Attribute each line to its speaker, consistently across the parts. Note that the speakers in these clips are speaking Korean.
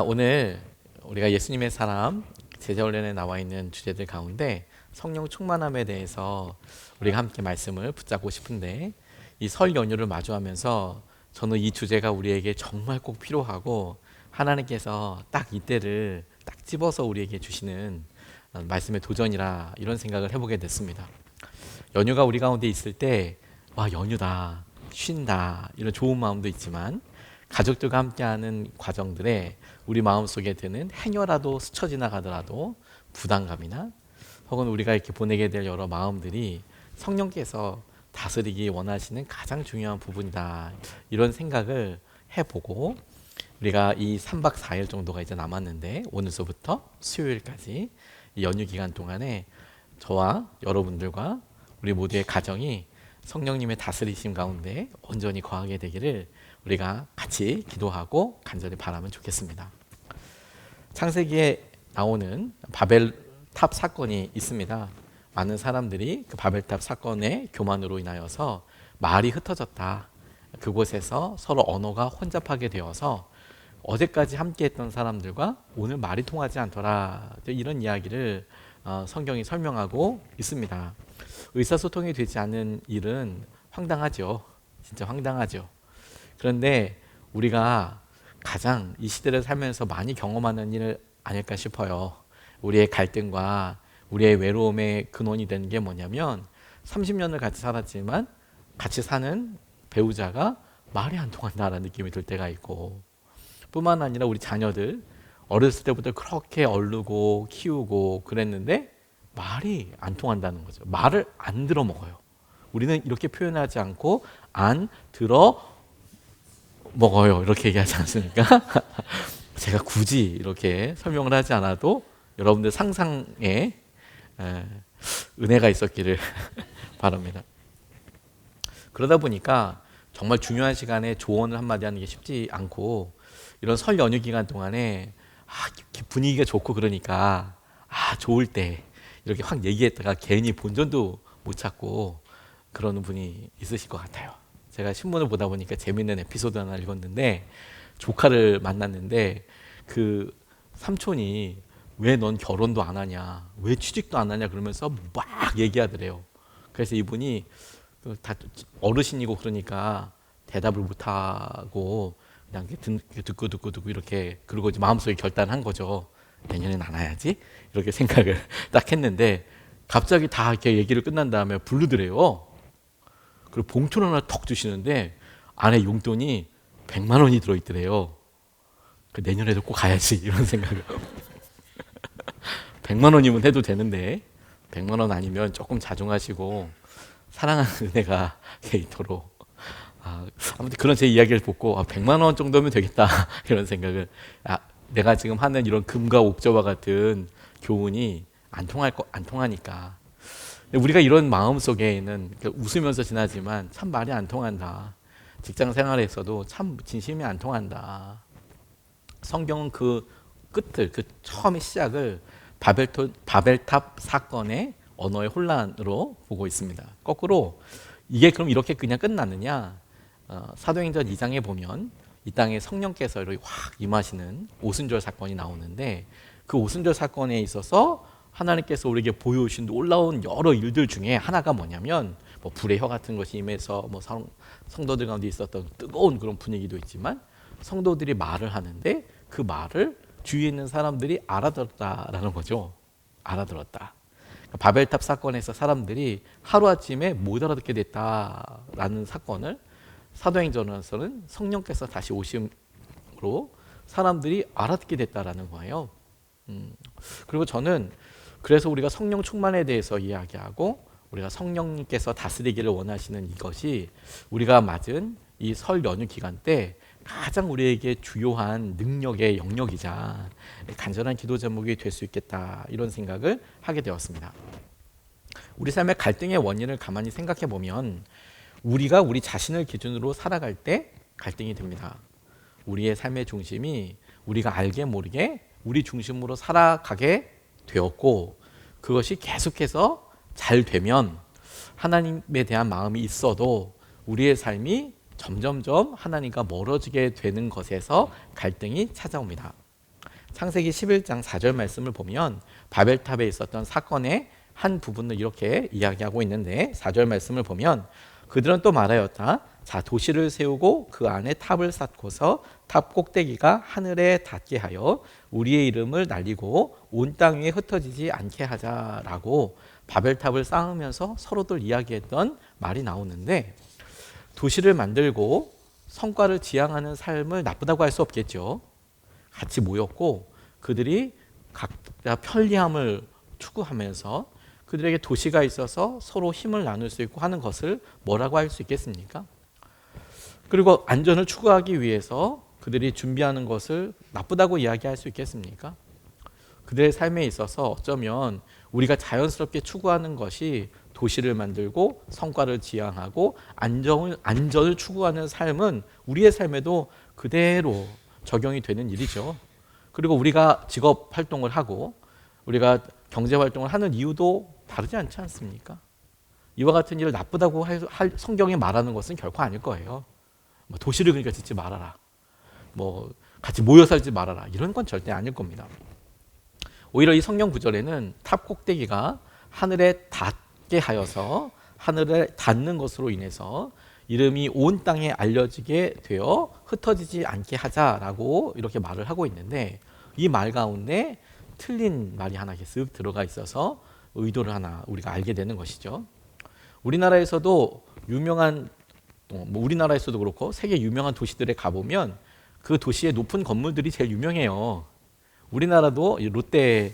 Speaker 1: 오늘 우리가 예수님의 사람 제자훈련에 나와 있는 주제들 가운데 성령 충만함에 대해서 우리가 함께 말씀을 붙잡고 싶은데, 이 설 연휴를 마주하면서 저는 이 주제가 우리에게 정말 꼭 필요하고 하나님께서 딱 이때를 딱 집어서 우리에게 주시는 말씀의 도전이라 이런 생각을 해보게 됐습니다. 연휴가 우리 가운데 있을 때 연휴다, 쉰다, 이런 좋은 마음도 있지만 가족들과 함께하는 과정들에 우리 마음속에 드는 행여라도 스쳐 지나가더라도 부담감이나 혹은 우리가 이렇게 보내게 될 여러 마음들이 성령께서 다스리기 원하시는 가장 중요한 부분이다, 이런 생각을 해보고, 우리가 이 3박 4일 정도가 이제 남았는데 오늘서부터 수요일까지 이 연휴 기간 동안에 저와 여러분들과 우리 모두의 가정이 성령님의 다스리심 가운데 온전히 거하게 되기를 우리가 같이 기도하고 간절히 바라면 좋겠습니다. 창세기에 나오는 바벨탑 사건이 있습니다. 많은 사람들이 그 바벨탑 사건의 교만으로 인하여서 말이 흩어졌다. 그곳에서 서로 언어가 혼잡하게 되어서 어제까지 함께했던 사람들과 오늘 말이 통하지 않더라, 이런 이야기를 성경이 설명하고 있습니다. 의사소통이 되지 않는 일은 황당하죠. 진짜 황당하죠. 그런데 우리가 가장 이 시대를 살면서 많이 경험하는 일 아닐까 싶어요. 우리의 갈등과 우리의 외로움의 근원이 되는 게 뭐냐면, 30년을 같이 살았지만 같이 사는 배우자가 말이 안 통한다라는 느낌이 들 때가 있고, 뿐만 아니라 우리 자녀들 어렸을 때부터 그렇게 얼르고 키우고 그랬는데 말이 안 통한다는 거죠. 말을 안 들어 먹어요. 우리는 이렇게 표현하지 않고 안 들어 먹어요, 이렇게 얘기하지 않습니까? 제가 굳이 이렇게 설명을 하지 않아도 여러분들 상상에 은혜가 있었기를 바랍니다. 그러다 보니까 정말 중요한 시간에 조언을 한마디 하는 게 쉽지 않고, 이런 설 연휴 기간 동안에 분위기가 좋고 그러니까 좋을 때 이렇게 확 얘기했다가 괜히 본전도 못 찾고 그러는 분이 있으실 것 같아요. 제가 신문을 보다 보니까 재밌는 에피소드 하나 읽었는데, 조카를 만났는데 그 삼촌이 왜 넌 결혼도 안 하냐, 왜 취직도 안 하냐 그러면서 막 얘기하더래요. 그래서 이분이 다 어르신이고 그러니까 대답을 못 하고 그냥 듣고 이렇게, 그러고 이제 마음속에 결단한 거죠. 내년엔 안 와야지, 이렇게 생각을 딱 했는데 갑자기 다 이렇게 얘기를 끝난 다음에 부르더래요. 그리고 봉투를 하나 턱 주시는데 안에 용돈이 100만 원이 들어있더래요. 내년에도 꼭 가야지, 이런 생각을. 100만 원이면 해도 되는데 100만 원 아니면 조금 자중하시고 사랑하는 은혜가 있도록. 아무튼 그런 제 이야기를 듣고 100만 원 정도면 되겠다, 이런 생각을. 내가 지금 하는 이런 금과 옥저와 같은 교훈이 안 통하니까. 우리가 이런 마음 속에는 웃으면서 지나지만 참 말이 안 통한다. 직장 생활에서도 참 진심이 안 통한다. 성경은 그 끝을, 그 처음의 시작을 바벨탑 사건의 언어의 혼란으로 보고 있습니다. 거꾸로 이게 그럼 이렇게 그냥 끝났느냐? 사도행전 2장에 보면 이 땅에 성령께서 이렇게 확 임하시는 오순절 사건이 나오는데, 그 오순절 사건에 있어서 하나님께서 우리에게 보여주신 놀라운 여러 일들 중에 하나가 뭐냐면, 불의 혀 같은 것이 임해서 성도들 가운데 있었던 뜨거운 그런 분위기도 있지만, 성도들이 말을 하는데 그 말을 주위에 있는 사람들이 알아들었다라는 거죠. 알아들었다. 바벨탑 사건에서 사람들이 하루아침에 못 알아듣게 됐다라는 사건을 사도행전에서는 성령께서 다시 오심으로 사람들이 알아듣게 됐다라는 거예요. 그리고 저는 그래서 우리가 성령 충만에 대해서 이야기하고 우리가 성령님께서 다스리기를 원하시는 이것이 우리가 맞은 이 설 연휴 기간 때 가장 우리에게 주요한 능력의 영역이자 간절한 기도 제목이 될 수 있겠다, 이런 생각을 하게 되었습니다. 우리 삶의 갈등의 원인을 가만히 생각해 보면 우리가 우리 자신을 기준으로 살아갈 때 갈등이 됩니다. 우리의 삶의 중심이 우리가 알게 모르게 우리 중심으로 살아가게 되었고, 그것이 계속해서 잘 되면 하나님에 대한 마음이 있어도 우리의 삶이 점점점 하나님과 멀어지게 되는 것에서 갈등이 찾아옵니다. 창세기 11장 4절 말씀을 보면 바벨탑에 있었던 사건의 한 부분을 이렇게 이야기하고 있는데 4절 말씀을 보면 그들은 또 말하였다. 자, 도시를 세우고 그 안에 탑을 쌓고서 탑 꼭대기가 하늘에 닿게 하여 우리의 이름을 날리고 온 땅 위에 흩어지지 않게 하자라고 바벨탑을 쌓으면서 서로들 이야기했던 말이 나오는데, 도시를 만들고 성과를 지향하는 삶을 나쁘다고 할 수 없겠죠. 같이 모였고 그들이 각자 편리함을 추구하면서 그들에게 도시가 있어서 서로 힘을 나눌 수 있고 하는 것을 뭐라고 할 수 있겠습니까? 그리고 안전을 추구하기 위해서 그들이 준비하는 것을 나쁘다고 이야기할 수 있겠습니까? 그들의 삶에 있어서 어쩌면 우리가 자연스럽게 추구하는 것이 도시를 만들고 성과를 지향하고 안전을 추구하는 삶은 우리의 삶에도 그대로 적용이 되는 일이죠. 그리고 우리가 직업 활동을 하고 우리가 경제 활동을 하는 이유도 다르지 않지 않습니까? 이와 같은 일을 나쁘다고 성경이 말하는 것은 결코 아닐 거예요. 뭐 도시를 그러니까 짓지 말아라. 뭐 같이 모여 살지 말아라. 이런 건 절대 아닐 겁니다. 오히려 이 성경 구절에는 탑 꼭대기가 하늘에 닿게 하여서 하늘에 닿는 것으로 인해서 이름이 온 땅에 알려지게 되어 흩어지지 않게 하자라고 이렇게 말을 하고 있는데, 이 말 가운데 틀린 말이 하나 쓱 들어가 있어서 의도를 하나 우리가 알게 되는 것이죠. 우리나라에서도 유명한 우리나라에서도 그렇고 세계 유명한 도시들에 가보면 그 도시의 높은 건물들이 제일 유명해요. 우리나라도 롯데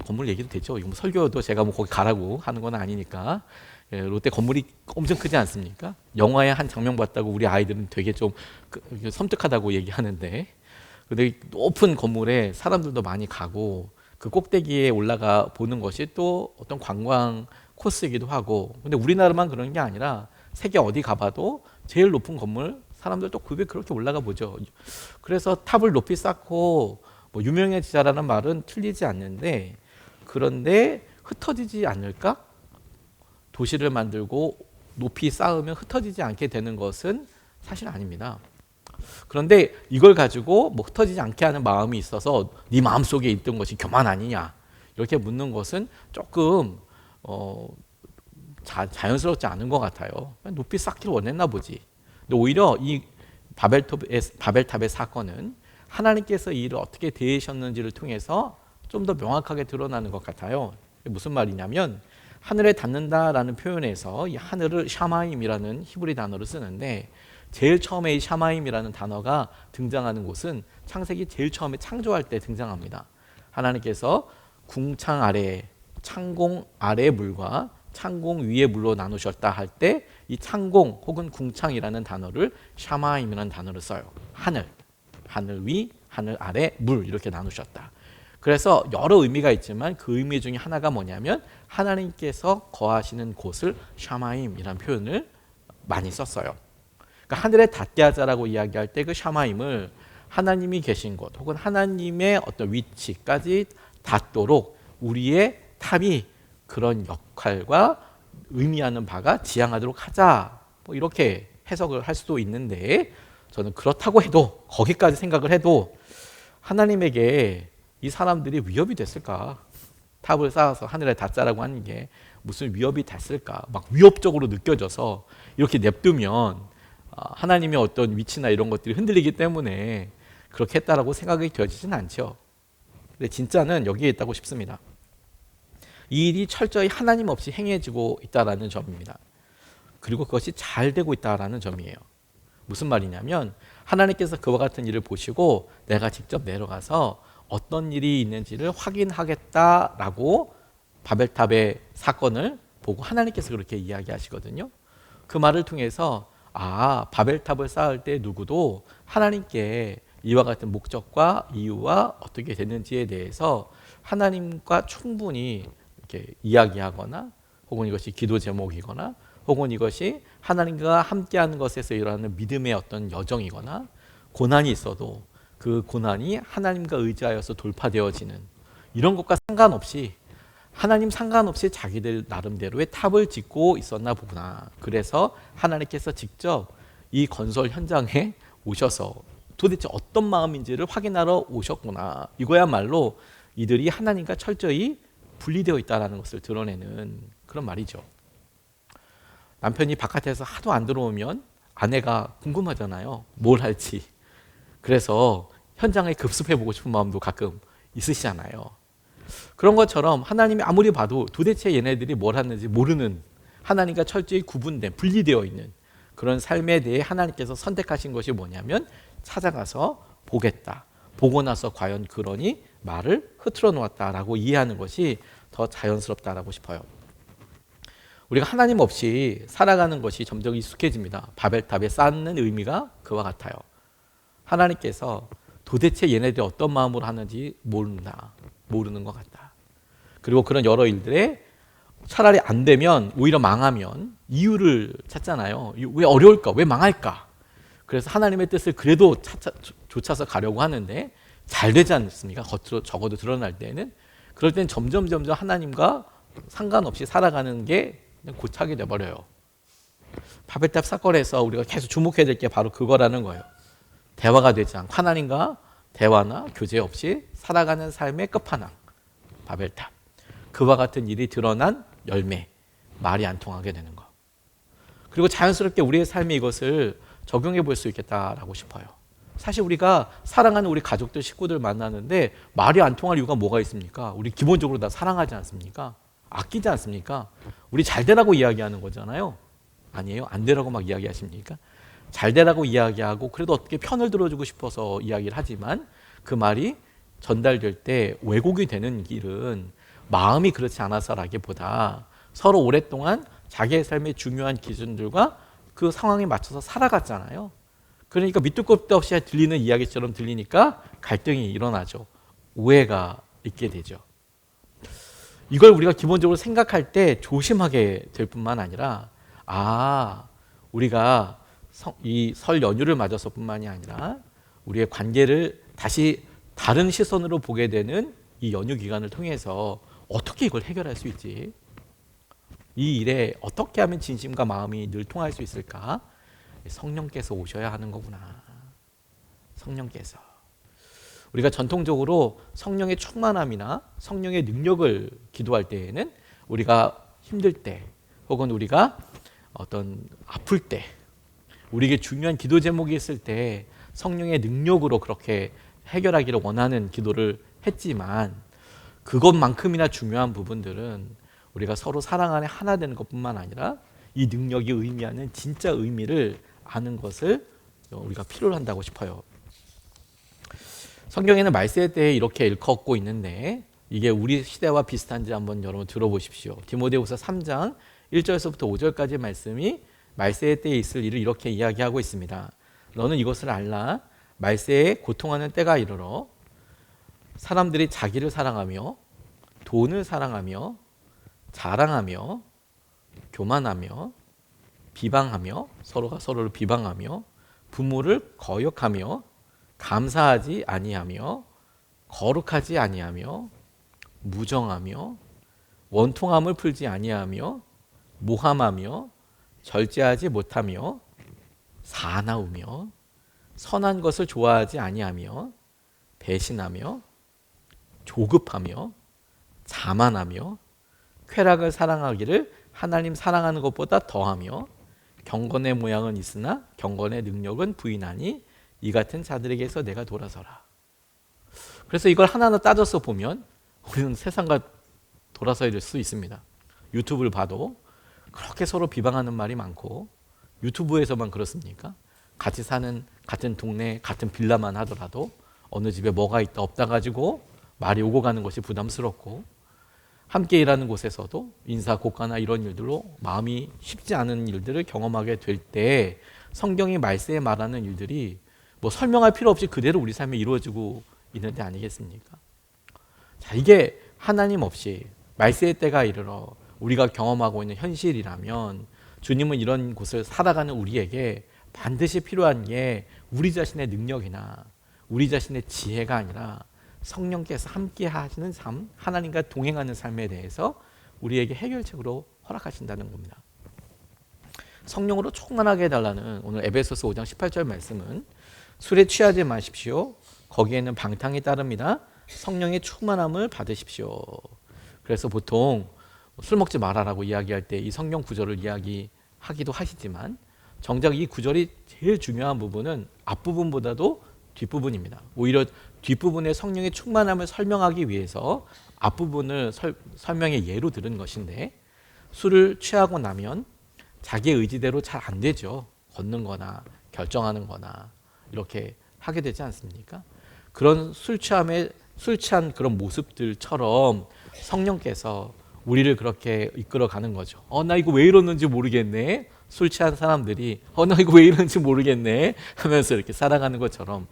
Speaker 1: 건물 얘기도 되죠. 이거 뭐 설교도 제가 뭐 거기 가라고 하는 건 아니니까. 롯데 건물이 엄청 크지 않습니까? 영화의 한 장면 봤다고 우리 아이들은 되게 좀 섬뜩하다고 얘기하는데, 근데 높은 건물에 사람들도 많이 가고 그 꼭대기에 올라가 보는 것이 또 어떤 관광 코스이기도 하고, 근데 우리나라만 그런 게 아니라 세계 어디 가봐도 제일 높은 건물 사람들 또 그렇게 올라가 보죠. 그래서 탑을 높이 쌓고 뭐 유명해지자라는 말은 틀리지 않는데, 그런데 흩어지지 않을까? 도시를 만들고 높이 쌓으면 흩어지지 않게 되는 것은 사실 아닙니다. 그런데 이걸 가지고 뭐 흩어지지 않게 하는 마음이 있어서 네 마음속에 있던 것이 교만 아니냐 이렇게 묻는 것은 조금 자연스럽지 않은 것 같아요. 높이 쌓기를 원했나 보지. 근데 오히려 이 바벨탑의 사건은 하나님께서 이 일을 어떻게 대하셨는지를 통해서 좀 더 명확하게 드러나는 것 같아요. 무슨 말이냐면, 하늘에 닿는다라는 표현에서 이 하늘을 샤마임이라는 히브리 단어를 쓰는데, 제일 처음에 이 샤마임이라는 단어가 등장하는 곳은 창세기 제일 처음에 창조할 때 등장합니다. 하나님께서 궁창 아래, 창공 아래 물과 창공 위의 물로 나누셨다 할 때 이 창공 혹은 궁창이라는 단어를 샤마임이라는 단어를 써요. 하늘 위, 하늘 아래, 물 이렇게 나누셨다. 그래서 여러 의미가 있지만 그 의미 중에 하나가 뭐냐면 하나님께서 거하시는 곳을 샤마임이라는 표현을 많이 썼어요. 그러니까 하늘에 닿게 하자라고 이야기할 때 그 샤마임을 하나님이 계신 곳 혹은 하나님의 어떤 위치까지 닿도록 우리의 탑이 그런 역할과 의미하는 바가 지향하도록 하자, 뭐 이렇게 해석을 할 수도 있는데, 저는 그렇다고 해도 거기까지 생각을 해도 하나님에게 이 사람들이 위협이 됐을까? 탑을 쌓아서 하늘에 닿자라고 하는 게 무슨 위협이 됐을까? 막 위협적으로 느껴져서 이렇게 냅두면 하나님의 어떤 위치나 이런 것들이 흔들리기 때문에 그렇게 했다라고 생각이 되어지진 않죠. 근데 진짜는 여기에 있다고 싶습니다. 이 일이 철저히 하나님 없이 행해지고 있다라는 점입니다. 그리고 그것이 잘 되고 있다라는 점이에요. 무슨 말이냐면, 하나님께서 그와 같은 일을 보시고 내가 직접 내려가서 어떤 일이 있는지를 확인하겠다라고 바벨탑의 사건을 보고 하나님께서 그렇게 이야기하시거든요. 그 말을 통해서 바벨탑을 쌓을 때 누구도 하나님께 이와 같은 목적과 이유와 어떻게 됐는지에 대해서 하나님과 충분히 이렇게 이야기하거나, 혹은 이것이 기도 제목이거나, 혹은 이것이 하나님과 함께하는 것에서 일어나는 믿음의 어떤 여정이거나, 고난이 있어도 그 고난이 하나님과 의지하여서 돌파되어지는 이런 것과 상관없이, 하나님 상관없이 자기들 나름대로의 탑을 짓고 있었나 보구나. 그래서 하나님께서 직접 이 건설 현장에 오셔서 도대체 어떤 마음인지를 확인하러 오셨구나. 이거야말로 이들이 하나님과 철저히 분리되어 있다는 것을 드러내는 그런 말이죠. 남편이 바깥에서 하도 안 들어오면 아내가 궁금하잖아요. 뭘 할지. 그래서 현장에 급습해보고 싶은 마음도 가끔 있으시잖아요. 그런 것처럼 하나님이 아무리 봐도 도대체 얘네들이 뭘 하는지 모르는, 하나님과 철저히 구분된, 분리되어 있는 그런 삶에 대해 하나님께서 선택하신 것이 뭐냐면 찾아가서 보겠다. 보고 나서 과연 그러니 말을 흐트러 놓았다라고 이해하는 것이 더 자연스럽다라고 싶어요. 우리가 하나님 없이 살아가는 것이 점점 익숙해집니다. 바벨탑에 쌓는 의미가 그와 같아요. 하나님께서 도대체 얘네들이 어떤 마음으로 하는지 모르는 것 같다. 그리고 그런 여러 일들에 차라리 안 되면, 오히려 망하면 이유를 찾잖아요. 왜 어려울까? 왜 망할까? 그래서 하나님의 뜻을 그래도 쫓아서 가려고 하는데 잘 되지 않습니까? 겉으로 적어도 드러날 때는. 그럴 땐 점점 하나님과 상관없이 살아가는 게 그냥 고착이 돼버려요. 바벨탑 사건에서 우리가 계속 주목해야 될 게 바로 그거라는 거예요. 대화가 되지 않고 하나님과 대화나 교제 없이 살아가는 삶의 끝판왕, 바벨탑. 그와 같은 일이 드러난 열매, 말이 안 통하게 되는 것. 그리고 자연스럽게 우리의 삶에 이것을 적용해 볼 수 있겠다라고 싶어요. 사실 우리가 사랑하는 우리 가족들, 식구들 만나는데 말이 안 통할 이유가 뭐가 있습니까? 우리 기본적으로 다 사랑하지 않습니까? 아끼지 않습니까? 우리 잘 되라고 이야기하는 거잖아요. 아니에요? 안 되라고 막 이야기하십니까? 잘 되라고 이야기하고 그래도 어떻게 편을 들어주고 싶어서 이야기를 하지만 그 말이 전달될 때 왜곡이 되는 길은 마음이 그렇지 않아서라기보다 서로 오랫동안 자기의 삶의 중요한 기준들과 그 상황에 맞춰서 살아갔잖아요. 그러니까 밑도 끝도 없이 들리는 이야기처럼 들리니까 갈등이 일어나죠. 오해가 있게 되죠. 이걸 우리가 기본적으로 생각할 때 조심하게 될 뿐만 아니라 우리가 이 설 연휴를 맞아서 뿐만이 아니라 우리의 관계를 다시 다른 시선으로 보게 되는 이 연휴 기간을 통해서 어떻게 이걸 해결할 수 있지? 이 일에 어떻게 하면 진심과 마음이 늘 통할 수 있을까? 성령께서 오셔야 하는 거구나. 성령께서. 우리가 전통적으로 성령의 충만함이나 성령의 능력을 기도할 때에는 우리가 힘들 때 혹은 우리가 어떤 아플 때 우리에게 중요한 기도 제목이 있을 때 성령의 능력으로 그렇게 해결하기를 원하는 기도를 했지만 그것만큼이나 중요한 부분들은 우리가 서로 사랑 안에 하나 되는 것뿐만 아니라 이 능력이 의미하는 진짜 의미를 아는 것을 우리가 필요로 한다고 싶어요. 성경에는 말세에 대해 이렇게 일컫고 있는데 이게 우리 시대와 비슷한지 한번 여러분 들어보십시오. 디모데후서 3장 1절에서부터 5절까지 말씀이 말세의 때에 있을 일을 이렇게 이야기하고 있습니다. 너는 이것을 알라. 말세에 고통하는 때가 이르러 사람들이 자기를 사랑하며 돈을 사랑하며 자랑하며 교만하며 비방하며 서로가 서로를 비방하며 부모를 거역하며 감사하지 아니하며 거룩하지 아니하며 무정하며 원통함을 풀지 아니하며 모함하며 절제하지 못하며 사나우며 선한 것을 좋아하지 아니하며 배신하며 조급하며 자만하며 쾌락을 사랑하기를 하나님 사랑하는 것보다 더하며 경건의 모양은 있으나 경건의 능력은 부인하니 이 같은 자들에게서 내가 돌아서라. 그래서 이걸 하나하나 따져서 보면 우리는 세상과 돌아서야 될 수 있습니다. 유튜브를 봐도 그렇게 서로 비방하는 말이 많고 유튜브에서만 그렇습니까? 같이 사는 같은 동네 같은 빌라만 하더라도 어느 집에 뭐가 있다 없다 가지고 말이 오고 가는 것이 부담스럽고 함께 일하는 곳에서도 인사 고과나 이런 일들로 마음이 쉽지 않은 일들을 경험하게 될 때 성경이 말세에 말하는 일들이 뭐 설명할 필요 없이 그대로 우리 삶에 이루어지고 있는 데 아니겠습니까? 자, 이게 하나님 없이 말세의 때가 이르러 우리가 경험하고 있는 현실이라면 주님은 이런 곳을 살아가는 우리에게 반드시 필요한 게 우리 자신의 능력이나 우리 자신의 지혜가 아니라 성령께서 함께 하시는 삶, 하나님과 동행하는 삶에 대해서 우리에게 해결책으로 허락하신다는 겁니다. 성령으로 충만하게 해달라는 오늘 에베소서 5장 18절 말씀은 술에 취하지 마십시오. 거기에는 방탕이 따릅니다. 성령의 충만함을 받으십시오. 그래서 보통 술 먹지 말아라고 이야기할 때 이 성령 구절을 이야기하기도 하시지만 정작 이 구절이 제일 중요한 부분은 앞부분보다도 뒷부분입니다. 오히려 뒷부분의 성령의 충만함을 설명하기 위해서 앞부분을 설명의 예로 들은 것인데 술을 취하고 나면 자기의 의지대로 잘 안 되죠. 걷는 거나 결정하는 거나 이렇게 하게 되지 않습니까? 그런 술 취한 그런 모습들처럼 성령께서 우리를 그렇게 이끌어가는 거죠. 나 이거 왜 이러는지 모르겠네. 술 취한 사람들이 나 이거 왜 이러는지 모르겠네 하면서 이렇게 살아가는 것처럼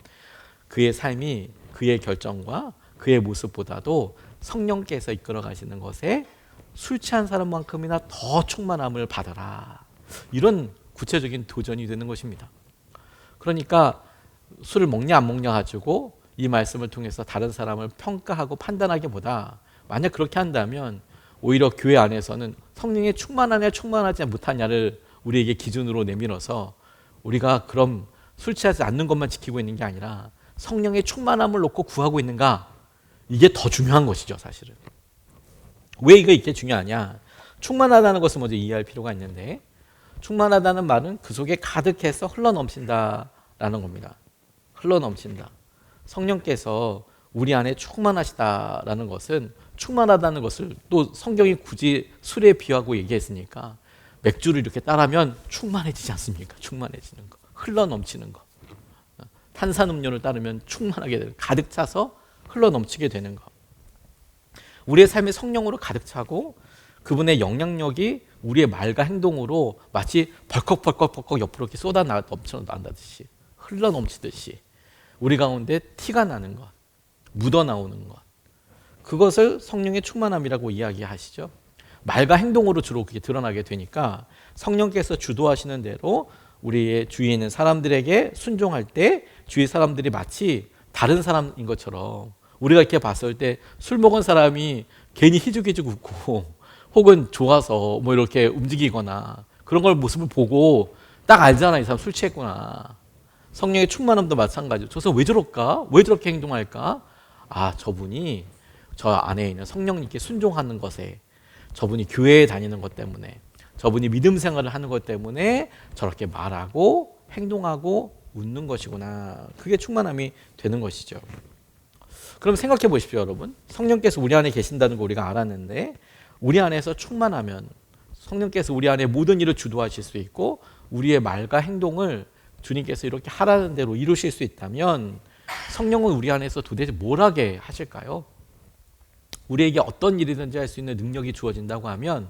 Speaker 1: 그의 삶이 그의 결정과 그의 모습보다도 성령께서 이끌어 가시는 것에 술 취한 사람만큼이나 더 충만함을 받아라. 이런 구체적인 도전이 되는 것입니다. 그러니까 술을 먹냐 안 먹냐 가지고 이 말씀을 통해서 다른 사람을 평가하고 판단하기보다 만약 그렇게 한다면 오히려 교회 안에서는 성령에 충만하냐 충만하지 못하냐를 우리에게 기준으로 내밀어서 우리가 그럼 술 취하지 않는 것만 지키고 있는 게 아니라 성령의 충만함을 놓고 구하고 있는가? 이게 더 중요한 것이죠, 사실은. 왜 이게 중요하냐? 충만하다는 것을 먼저 이해할 필요가 있는데 충만하다는 말은 그 속에 가득해서 흘러넘친다라는 겁니다. 흘러넘친다. 성령께서 우리 안에 충만하시다라는 것은 충만하다는 것을 또 성경이 굳이 술에 비유하고 얘기했으니까 맥주를 이렇게 따르면 충만해지지 않습니까? 충만해지는 거. 흘러넘치는 거. 탄산음료를 따르면 충만하게 되는 가득 차서 흘러넘치게 되는 거. 우리의 삶이 성령으로 가득 차고 그분의 영향력이 우리의 말과 행동으로 마치 벌컥벌컥 옆으로 이렇게 쏟아 넘쳐난다듯이 흘러넘치듯이 우리 가운데 티가 나는 것, 묻어나오는 것, 그것을 성령의 충만함이라고 이야기하시죠. 말과 행동으로 주로 그게 드러나게 되니까 성령께서 주도하시는 대로 우리의 주위에 있는 사람들에게 순종할 때 주위 사람들이 마치 다른 사람인 것처럼 우리가 이렇게 봤을 때 술 먹은 사람이 괜히 희죽희죽 웃고 혹은 좋아서 뭐 이렇게 움직이거나 그런 걸 모습을 보고 딱 알잖아. 이 사람 술 취했구나. 성령의 충만함도 마찬가지로 저 사람 왜 저럴까? 왜 저렇게 행동할까? 저분이 저 안에 있는 성령님께 순종하는 것에 저분이 교회에 다니는 것 때문에 저분이 믿음 생활을 하는 것 때문에 저렇게 말하고 행동하고 웃는 것이구나. 그게 충만함이 되는 것이죠. 그럼 생각해 보십시오, 여러분. 성령께서 우리 안에 계신다는 거 우리가 알았는데 우리 안에서 충만하면 성령께서 우리 안에 모든 일을 주도하실 수 있고 우리의 말과 행동을 주님께서 이렇게 하라는 대로 이루실 수 있다면 성령은 우리 안에서 도대체 뭘 하게 하실까요? 우리에게 어떤 일이든지 할 수 있는 능력이 주어진다고 하면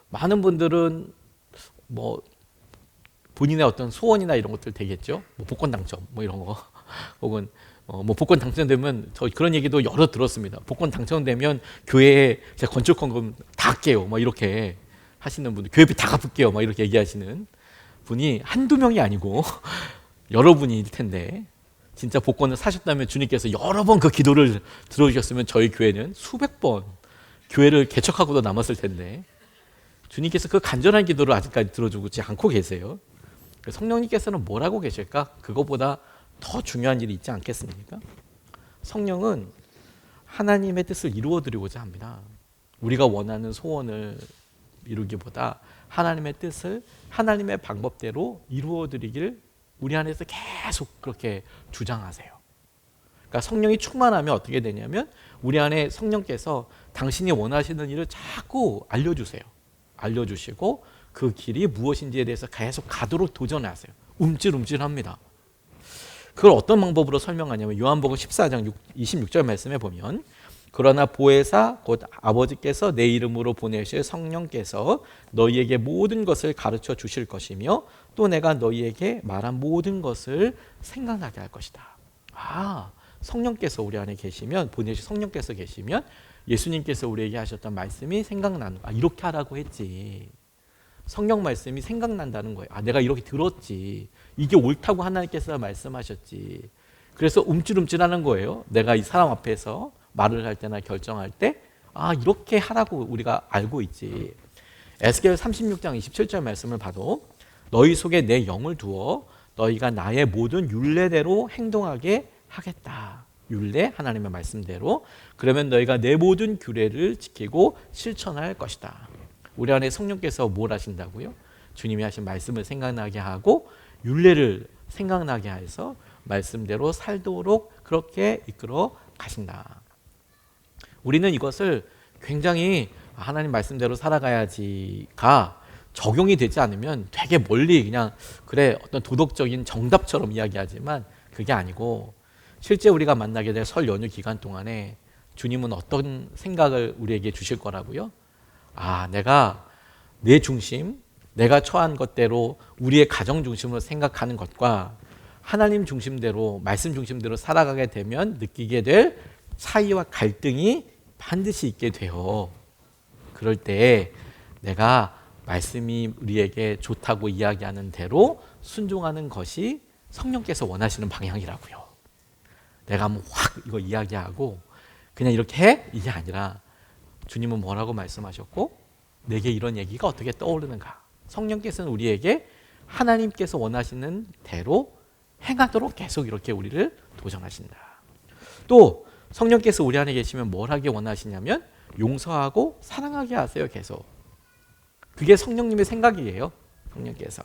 Speaker 1: 많은 분들은 뭐 본인의 어떤 소원이나 이런 것들 되겠죠. 뭐 복권 당첨 뭐 이런 거 혹은 뭐 복권 당첨되면 저 그런 얘기도 여러 들었습니다. 복권 당첨되면 교회에 제 건축헌금 다 할게요. 뭐 이렇게 하시는 분들, 교회비 다 갚을게요. 막 이렇게 얘기하시는 분이 한두 명이 아니고 여러분일 텐데 진짜 복권을 사셨다면 주님께서 여러 번 그 기도를 들어주셨으면 저희 교회는 수백 번 교회를 개척하고도 남았을 텐데 주님께서 그 간절한 기도를 아직까지 들어주지 않고 계세요. 성령님께서는 뭘 하고 계실까? 그것보다 더 중요한 일이 있지 않겠습니까? 성령은 하나님의 뜻을 이루어드리고자 합니다. 우리가 원하는 소원을 이루기보다 하나님의 뜻을 하나님의 방법대로 이루어드리길 우리 안에서 계속 그렇게 주장하세요. 그러니까 성령이 충만하면 어떻게 되냐면 우리 안에 성령께서 당신이 원하시는 일을 자꾸 알려주세요. 알려주시고 그 길이 무엇인지에 대해서 계속 가도록 도전하세요. 움찔움찔합니다. 그걸 어떤 방법으로 설명하냐면 요한복음 14장 26절 말씀에 보면 그러나 보혜사 곧 아버지께서 내 이름으로 보내실 성령께서 너희에게 모든 것을 가르쳐 주실 것이며 또 내가 너희에게 말한 모든 것을 생각나게 할 것이다. 성령께서 우리 안에 계시면 보내실 성령께서 계시면 예수님께서 우리에게 하셨던 말씀이 생각나는 이렇게 하라고 했지. 성령 말씀이 생각난다는 거예요. 내가 이렇게 들었지. 이게 옳다고 하나님께서 말씀하셨지. 그래서 움찔움찔하는 거예요. 내가 이 사람 앞에서 말을 할 때나 결정할 때 이렇게 하라고 우리가 알고 있지. 에스겔 36장 27절 말씀을 봐도 너희 속에 내 영을 두어 너희가 나의 모든 율례대로 행동하게 하겠다. 율례, 하나님의 말씀대로. 그러면 너희가 내 모든 규례를 지키고 실천할 것이다. 우리 안에 성령께서 뭘 하신다고요? 주님이 하신 말씀을 생각나게 하고 율례를 생각나게 해서 말씀대로 살도록 그렇게 이끌어 가신다. 우리는 이것을 굉장히 하나님 말씀대로 살아가야지가 적용이 되지 않으면 되게 멀리 그냥 그래 어떤 도덕적인 정답처럼 이야기하지만 그게 아니고 실제 우리가 만나게 될 설 연휴 기간 동안에 주님은 어떤 생각을 우리에게 주실 거라고요? 내가 내 중심, 내가 처한 것대로 우리의 가정 중심으로 생각하는 것과 하나님 중심대로 말씀 중심대로 살아가게 되면 느끼게 될 차이와 갈등이 반드시 있게 돼요. 그럴 때 내가 말씀이 우리에게 좋다고 이야기하는 대로 순종하는 것이 성령께서 원하시는 방향이라고요. 내가 뭐 확 이거 이야기하고 그냥 이렇게 해? 이게 아니라 주님은 뭐라고 말씀하셨고 내게 이런 얘기가 어떻게 떠오르는가? 성령께서는 우리에게 하나님께서 원하시는 대로 행하도록 계속 이렇게 우리를 도전하신다. 또 성령께서 우리 안에 계시면 뭘 하기 원하시냐면 용서하고 사랑하게 하세요. 계속. 그게 성령님의 생각이에요. 성령께서.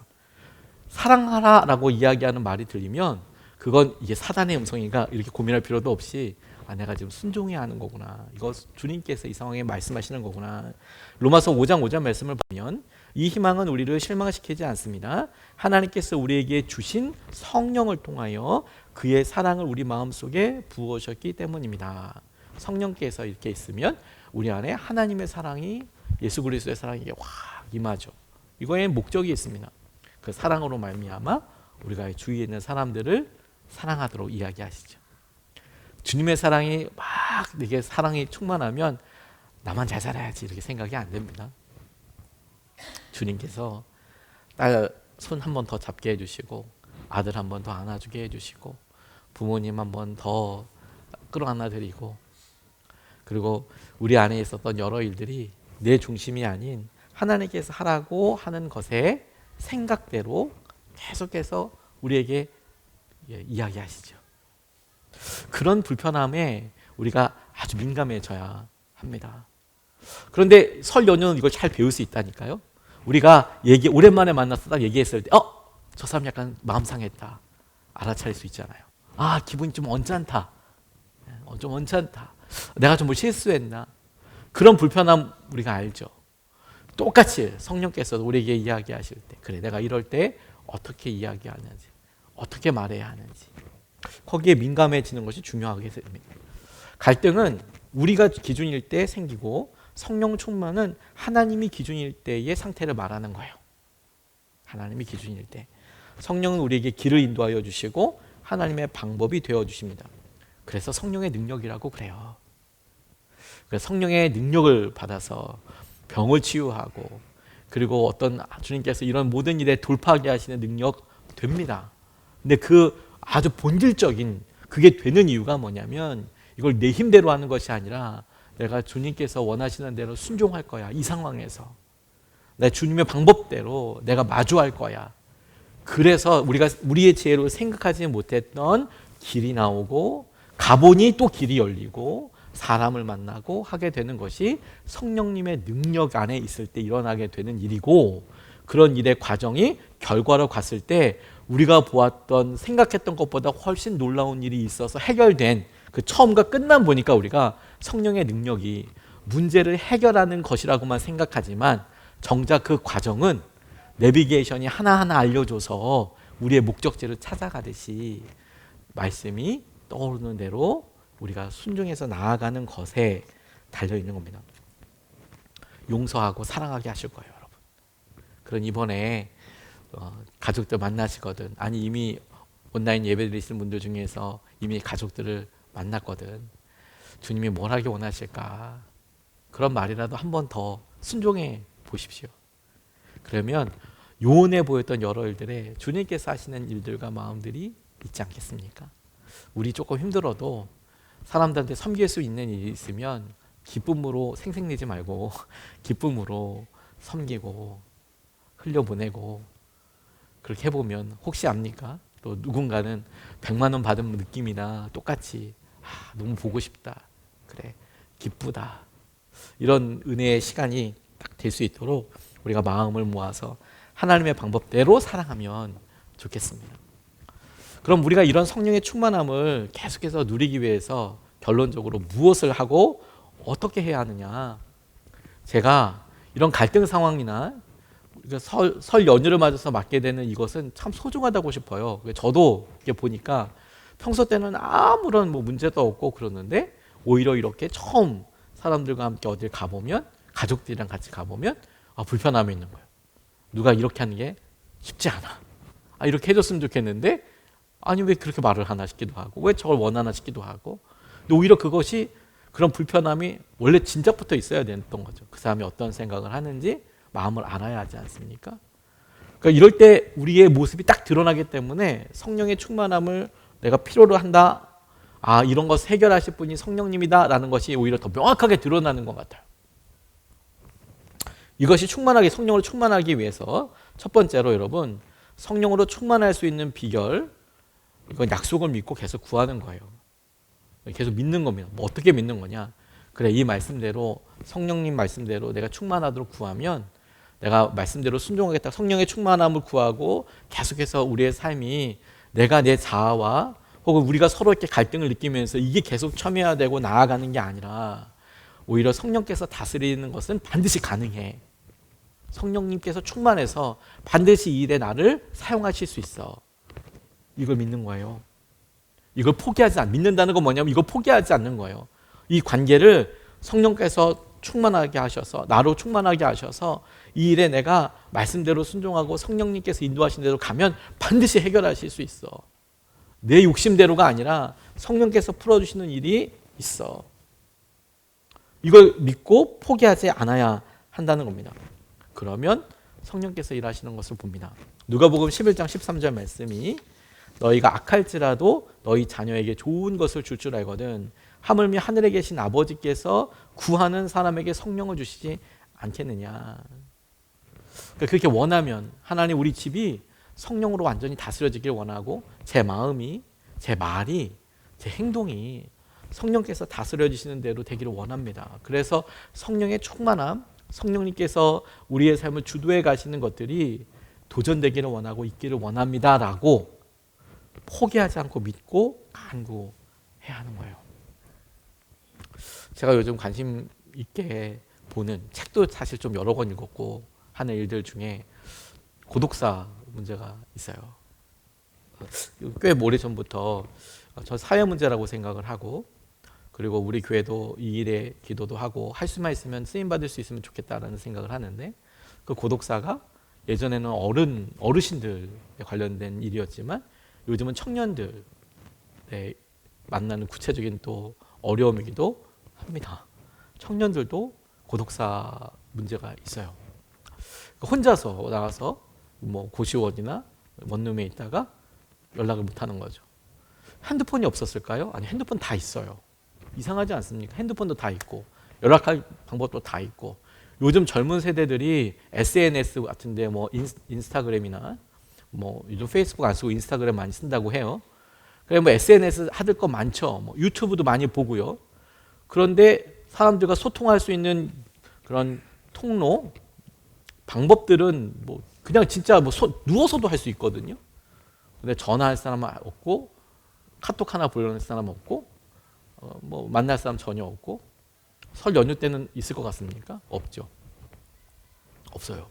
Speaker 1: 사랑하라라고 이야기하는 말이 들리면 그건 이게 사단의 음성인가 이렇게 고민할 필요도 없이 내가 지금 순종해야 하는 거구나. 이거 주님께서 이 상황에 말씀하시는 거구나. 로마서 5장 5절 말씀을 보면 이 희망은 우리를 실망시키지 않습니다. 하나님께서 우리에게 주신 성령을 통하여 그의 사랑을 우리 마음속에 부으셨기 때문입니다. 성령께서 이렇게 있으면 우리 안에 하나님의 사랑이 예수 그리스도의 사랑이 확 임하죠. 이거에 목적이 있습니다. 그 사랑으로 말미암아 우리가 주위에 있는 사람들을 사랑하도록 이야기하시죠. 주님의 사랑이 막 이게 사랑이 충만하면 나만 잘 살아야지 이렇게 생각이 안 됩니다. 주님께서 딸 손 한 번 더 잡게 해주시고 아들 한 번 더 안아주게 해주시고 부모님 한 번 더 끌어안아 드리고 그리고 우리 안에 있었던 여러 일들이 내 중심이 아닌 하나님께서 하라고 하는 것의 생각대로 계속해서 우리에게 이야기하시죠. 그런 불편함에 우리가 아주 민감해져야 합니다. 그런데 설 연휴는 이걸 잘 배울 수 있다니까요. 우리가 오랜만에 만나서 딱 얘기했을 때 저 사람 약간 마음 상했다. 알아차릴 수 있잖아요. 기분이 좀 언짢다. 좀 언짢다. 내가 좀 뭐 실수했나. 그런 불편함 우리가 알죠. 똑같이 성령께서 우리에게 이야기하실 때 그래 내가 이럴 때 어떻게 이야기하는지 어떻게 말해야 하는지 거기에 민감해지는 것이 중요하게 됩니다. 갈등은 우리가 기준일 때 생기고 성령 충만은 하나님이 기준일 때의 상태를 말하는 거예요. 하나님이 기준일 때 성령은 우리에게 길을 인도하여 주시고 하나님의 방법이 되어 주십니다. 그래서 성령의 능력이라고 그래요. 그래서 성령의 능력을 받아서 병을 치유하고 그리고 어떤 주님께서 이런 모든 일에 돌파하게 하시는 능력 됩니다. 근데 그 아주 본질적인 그게 되는 이유가 뭐냐면 이걸 내 힘대로 하는 것이 아니라 내가 주님께서 원하시는 대로 순종할 거야. 이 상황에서 내 주님의 방법대로 내가 마주할 거야. 그래서 우리가 우리의 지혜로 생각하지 못했던 길이 나오고 가보니 또 길이 열리고 사람을 만나고 하게 되는 것이 성령님의 능력 안에 있을 때 일어나게 되는 일이고 그런 일의 과정이 결과로 갔을 때 우리가 보았던 생각했던 것보다 훨씬 놀라운 일이 있어서 해결된 그 처음과 끝만 보니까 우리가 성령의 능력이 문제를 해결하는 것이라고만 생각하지만 정작 그 과정은 내비게이션이 하나하나 알려줘서 우리의 목적지를 찾아가듯이 말씀이 떠오르는 대로 우리가 순종해서 나아가는 것에 달려있는 겁니다. 용서하고 사랑하게 하실 거예요, 여러분. 그런 이번에 가족들 만나시거든. 아니 이미 온라인 예배 드리시는 분들 중에서 이미 가족들을 만났거든. 주님이 뭘 하기 원하실까? 그런 말이라도 한 번 더 순종해 보십시오. 그러면 요원해 보였던 여러 일들에 주님께서 하시는 일들과 마음들이 있지 않겠습니까? 우리 조금 힘들어도 사람들한테 섬길 수 있는 일이 있으면 기쁨으로 생색내지 말고 기쁨으로 섬기고 흘려보내고 그렇게 해보면 혹시 압니까? 또 누군가는 100만 원 받은 느낌이나 똑같이 너무 보고 싶다. 그래, 기쁘다. 이런 은혜의 시간이 딱 될 수 있도록 우리가 마음을 모아서 하나님의 방법대로 사랑하면 좋겠습니다. 그럼 우리가 이런 성령의 충만함을 계속해서 누리기 위해서 결론적으로 무엇을 하고 어떻게 해야 하느냐? 제가 이런 갈등 상황이나 설 연휴를 맞아서 맡게 되는 이것은 참 소중하다고 싶어요. 저도 이렇게 보니까 평소 때는 아무런 문제도 없고 그러는데 오히려 이렇게 처음 사람들과 함께 어딜 가보면, 가족들이랑 같이 가보면 불편함이 있는 거예요. 누가 이렇게 하는 게 쉽지 않아. 이렇게 해줬으면 좋겠는데 아니 왜 그렇게 말을 하나 싶기도 하고, 왜 저걸 원하나 싶기도 하고. 근데 오히려 그것이, 그런 불편함이 원래 진작부터 있어야 됐던 거죠. 그 사람이 어떤 생각을 하는지 마음을 알아야 하지 않습니까? 그러니까 이럴 때 우리의 모습이 딱 드러나기 때문에 성령의 충만함을 내가 필요로 한다. 이런 것을 해결하실 분이 성령님이다라는 것이 오히려 더 명확하게 드러나는 것 같아요. 이것이 성령으로 충만하기 위해서 첫 번째로 여러분, 성령으로 충만할 수 있는 비결, 이건 약속을 믿고 계속 구하는 거예요. 계속 믿는 겁니다. 어떻게 믿는 거냐? 그래, 이 말씀대로, 성령님 말씀대로 내가 충만하도록 구하면 내가 말씀대로 순종하겠다. 성령의 충만함을 구하고 계속해서 우리의 삶이 내가 내 자아와 혹은 우리가 서로 이렇게 갈등을 느끼면서 이게 계속 첨예화되고 나아가는 게 아니라 오히려 성령께서 다스리는 것은 반드시 가능해. 성령님께서 충만해서 반드시 이 일에 나를 사용하실 수 있어. 이걸 믿는 거예요. 이걸 믿는다는 건 뭐냐면 이걸 포기하지 않는 거예요. 이 관계를 성령께서 충만하게 하셔서, 나로 충만하게 하셔서 이 일에 내가 말씀대로 순종하고 성령님께서 인도하신 대로 가면 반드시 해결하실 수 있어. 내 욕심대로가 아니라 성령께서 풀어주시는 일이 있어. 이걸 믿고 포기하지 않아야 한다는 겁니다. 그러면 성령께서 일하시는 것을 봅니다. 누가복음 11장 13절 말씀이 너희가 악할지라도 너희 자녀에게 좋은 것을 줄 줄 알거든 하물며 하늘에 계신 아버지께서 구하는 사람에게 성령을 주시지 않겠느냐. 그러니까 그렇게 원하면 하나님, 우리 집이 성령으로 완전히 다스려지길 원하고 제 마음이, 제 말이, 제 행동이 성령께서 다스려지시는 대로 되기를 원합니다. 그래서 성령의 충만함, 성령님께서 우리의 삶을 주도해 가시는 것들이 도전되기를 원하고 있기를 원합니다라고 포기하지 않고 믿고 간구해야 하는 거예요. 제가 요즘 관심 있게 보는 책도 사실 좀 여러 권 읽었고 하는 일들 중에 고독사 문제가 있어요. 꽤 오래전부터 저 사회 문제라고 생각을 하고, 그리고 우리 교회도 이 일에 기도도 하고 할 수만 있으면 쓰임받을 수 있으면 좋겠다라는 생각을 하는데, 그 고독사가 예전에는 어르신들에 관련된 일이었지만 요즘은 청년들에 만나는 구체적인 또 어려움이기도 합니다. 청년들도 고독사 문제가 있어요. 혼자서 나가서 고시원이나 원룸에 있다가 연락을 못하는 거죠. 핸드폰이 없었을까요? 아니, 핸드폰 다 있어요. 이상하지 않습니까? 핸드폰도 다 있고 연락할 방법도 다 있고, 요즘 젊은 세대들이 SNS 같은데 인스타그램이나 요즘 페이스북 안 쓰고 인스타그램 많이 쓴다고 해요. 그래 SNS 하들 거 많죠. 유튜브도 많이 보고요. 그런데 사람들과 소통할 수 있는 그런 통로, 방법들은 그냥 진짜 누워서도 할 수 있거든요. 근데 전화할 사람은 없고, 카톡 하나 보내는 사람 없고, 만날 사람 전혀 없고. 설 연휴 때는 있을 것 같습니까? 없죠. 없어요.